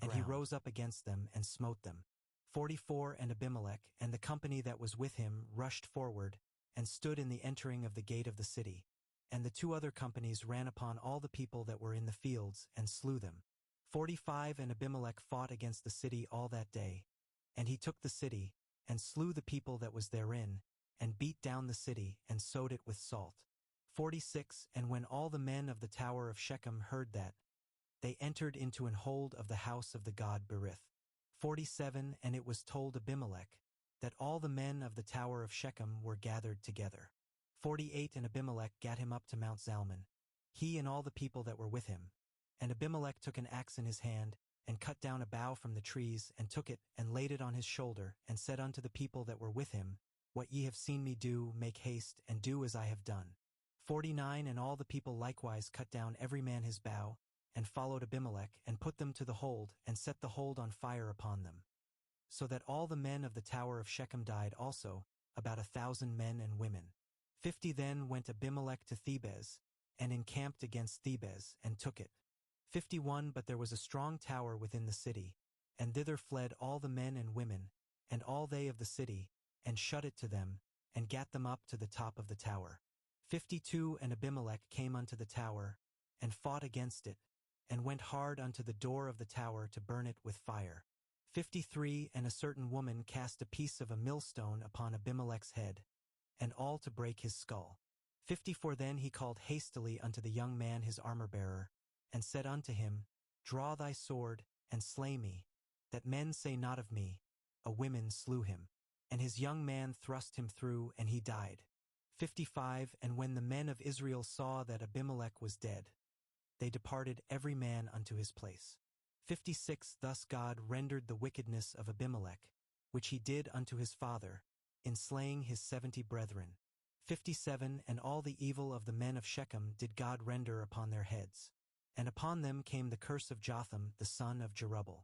And he rose up against them and smote them. 44 And Abimelech and the company that was with him rushed forward and stood in the entering of the gate of the city. And the two other companies ran upon all the people that were in the fields and slew them. 45 And Abimelech fought against the city all that day. And he took the city, and slew the people that was therein, and beat down the city, and sowed it with salt. 46 And when all the men of the tower of Shechem heard that, they entered into an hold of the house of the god Berith. 47 And it was told Abimelech, that all the men of the tower of Shechem were gathered together. 48 And Abimelech gat him up to Mount Zalmon, he and all the people that were with him. And Abimelech took an axe in his hand, and cut down a bough from the trees, and took it, and laid it on his shoulder, and said unto the people that were with him, What ye have seen me do, make haste, and do as I have done. 49 And all the people likewise cut down every man his bough, and followed Abimelech, and put them to the hold, and set the hold on fire upon them. So that all the men of the tower of Shechem died also, about 1,000 men and women. 50 Then went Abimelech to Thebez, and encamped against Thebez, and took it. 51 But there was a strong tower within the city, and thither fled all the men and women, and all they of the city, and shut it to them, and gat them up to the top of the tower. 52 And Abimelech came unto the tower, and fought against it, and went hard unto the door of the tower to burn it with fire. 53 And a certain woman cast a piece of a millstone upon Abimelech's head, and all to break his skull. 54 Then he called hastily unto the young man his armor-bearer, and said unto him, Draw thy sword, and slay me, that men say not of me, A woman slew him. And his young man thrust him through, and he died. 55 And when the men of Israel saw that Abimelech was dead, they departed every man unto his place. 56 Thus God rendered the wickedness of Abimelech, which he did unto his father, in slaying his 70 brethren. 57 And all the evil of the men of Shechem did God render upon their heads. And upon them came the curse of Jotham the son of Jerubbaal.